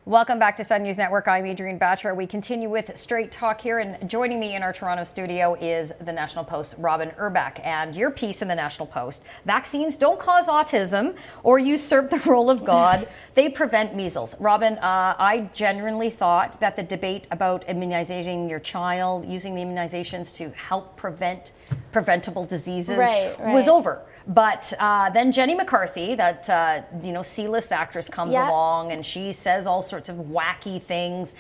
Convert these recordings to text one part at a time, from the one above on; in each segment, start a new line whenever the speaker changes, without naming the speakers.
Welcome back to Sun News Network. I'm Adrienne Batcher. We continue with Straight Talk here, and joining me in our Toronto studio is the National Post's Robin Urbach. And your piece in the National Post: vaccines don't cause autism or usurp the role of God. They prevent measles. Robin, I genuinely thought that the debate about immunizing your child, using the immunizations to help prevent preventable diseases, was over. But then Jenny McCarthy, that C-list actress, comes along and she says all sorts of wacky things.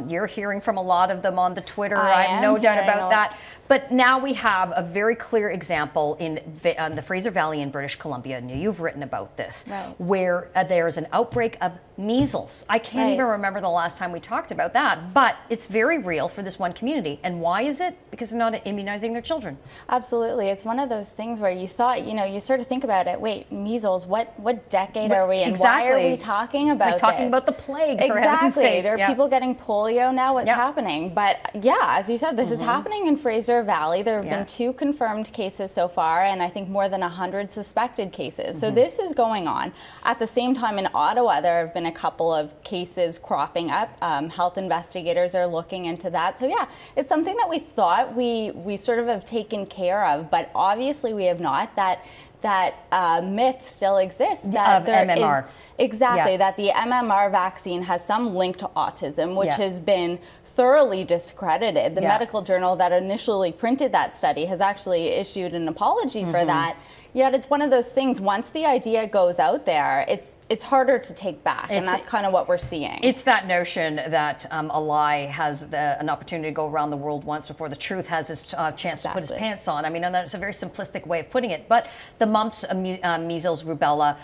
You're hearing from a lot of them on the Twitter. I have no doubt about that. But now we have a very clear example in the Fraser Valley in British Columbia, and you've written about this, where there's an outbreak of measles. I can't even remember the last time we talked about that, but it's very real for this one community. And why is it? Because they're not immunizing their children.
Absolutely. It's one of those things where you thought, you sort of think about it, wait, measles, what decade are we in? Why are we talking about
this? It's like talking about the plague, for heaven's sake.
Are people getting polio now? What's happening? But yeah, as you said, this is happening in Fraser Valley. There have been 2 confirmed cases so far, and I think more than 100 suspected cases. So this is going on. At the same time, in Ottawa, there have been a couple of cases cropping up. Health investigators are looking into that. So yeah, it's something that we thought we sort of have taken care of, but obviously we have not. That myth still exists that there
MMR.
That the MMR vaccine has some link to autism, which has been thoroughly discredited. The medical journal that initially printed that study has actually issued an apology for that. Yet it's one of those things, once the idea goes out there, it's harder to take back, and that's kind of what we're seeing.
It's that notion that a lie has an opportunity to go around the world once before the truth has its chance to put his pants on. I mean, and that's a very simplistic way of putting it, but the mumps, measles, rubella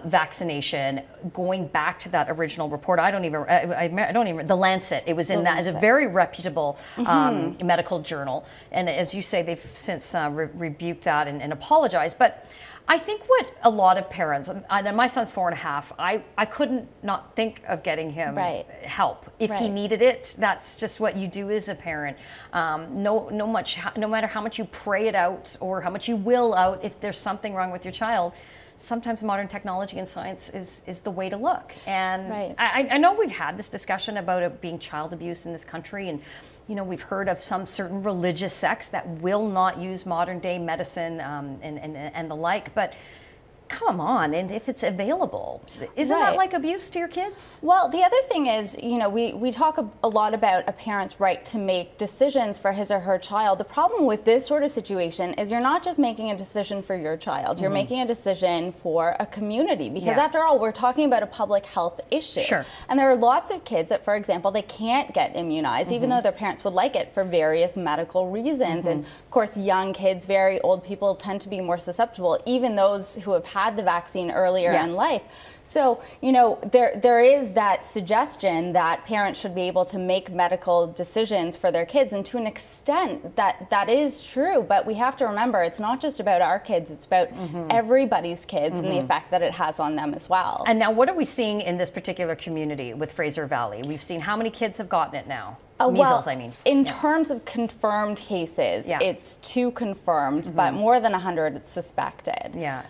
vaccination, going back to that original report, I don't even, the Lancet, it was in that, it's a very reputable medical journal, and as you say, they've since rebuked that and apologized. But I think what a lot of parents, and my son's 4.5, I couldn't not think of getting him help. If he needed it, that's just what you do as a parent. No matter how much you pray it out or how much you will out, if there's something wrong with your child, sometimes modern technology and science is the way to look. And I know we've had this discussion about it being child abuse in this country, and we've heard of some certain religious sects that will not use modern day medicine and the like, but come on, and if it's available, isn't that like abuse to your kids?
Well, the other thing is, we talk a lot about a parent's right to make decisions for his or her child. The problem with this sort of situation is you're not just making a decision for your child, you're making a decision for a community, because after all, we're talking about a public health issue. And there are lots of kids that, for example, they can't get immunized, even though their parents would like it for various medical reasons. And of course, young kids, very old people tend to be more susceptible, even those who have had the vaccine earlier in life. So, there is that suggestion that parents should be able to make medical decisions for their kids, and to an extent that is true, but we have to remember it's not just about our kids, it's about everybody's kids and the effect that it has on them as well.
And now, what are we seeing in this particular community with Fraser Valley? We've seen how many kids have gotten it now? Measles, I mean.
In terms of confirmed cases, it's 2 confirmed, but more than 100 suspected.
Yeah,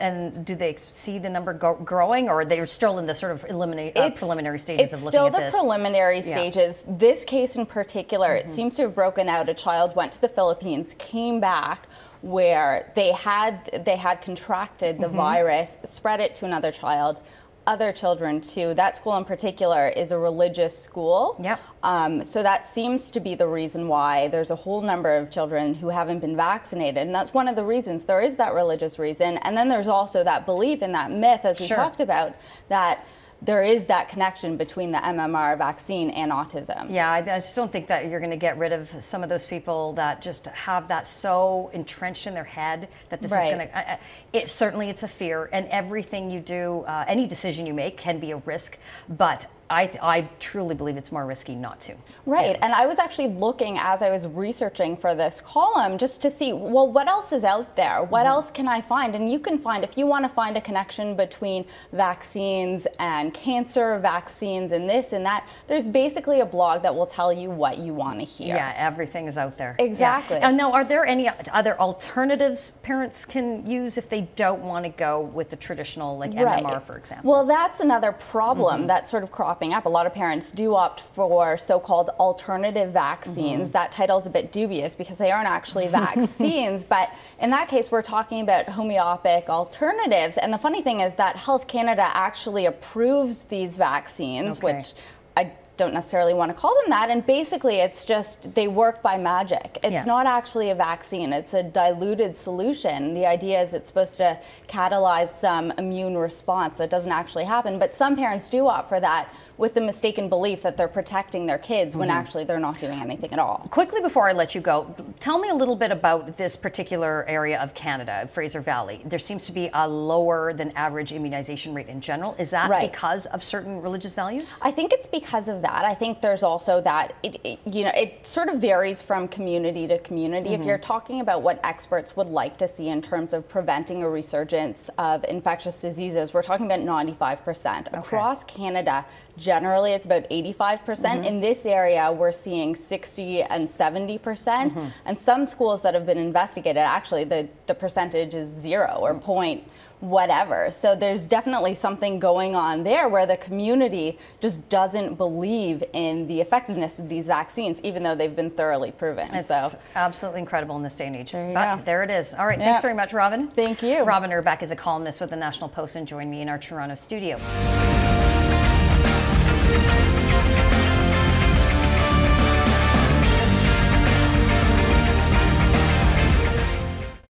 and do they see the number growing, or they're still in the sort of preliminary stages of looking at this?
It's still the preliminary stages. This case in particular, it seems to have broken out. A child went to the Philippines, came back, where they had contracted the virus, spread it to another child. Other children too. That school in particular is a religious school. So that seems to be the reason why there's a whole number of children who haven't been vaccinated. And that's one of the reasons. There is that religious reason. And then there's also that belief in that myth, as we talked about, that there is that connection between the MMR vaccine and autism.
Yeah, I just don't think that you're going to get rid of some of those people that just have that so entrenched in their head that this is going to, certainly it's a fear, and everything you do, any decision you make can be a risk, but I truly believe it's more risky not to.
And I was actually looking as I was researching for this column just to see, well, what else is out there? What else can I find? And you can find, if you want to find a connection between vaccines and cancer vaccines and this and that, there's basically a blog that will tell you what you want to hear.
Yeah, everything is out there.
Exactly.
And now, are there any other alternatives parents can use if they don't want to go with the traditional, like MMR, for example?
Well, that's another problem that sort of crops cropping up. A lot of parents do opt for so-called alternative vaccines. That title is a bit dubious because they aren't actually vaccines, but in that case, we're talking about homeopathic alternatives. And the funny thing is that Health Canada actually approves these vaccines, which I don't necessarily want to call them that, and basically it's just they work by magic. It's not actually a vaccine, it's a diluted solution. The idea is it's supposed to catalyze some immune response. That doesn't actually happen, but some parents do opt for that with the mistaken belief that they're protecting their kids when actually they're not doing anything at all.
Quickly before I let you go, tell me a little bit about this particular area of Canada, Fraser Valley. There seems to be a lower than average immunization rate in general. Is that because of certain religious values?
I think it's because of that. I think there's also that it sort of varies from community to community. If you're talking about what experts would like to see in terms of preventing a resurgence of infectious diseases, we're talking about 95%. Across Canada, generally it's about 85%. In this area, we're seeing 60 and 70%. And some schools that have been investigated, actually the percentage is 0 or point whatever. So there's definitely something going on there where the community just doesn't believe in the effectiveness of these vaccines, even though they've been thoroughly proven.
It's absolutely incredible in this day and age.
There
it is. All right, thanks very much, Robin.
Thank you.
Robin Urbeck is a columnist with the National Post and joined me in our Toronto studio.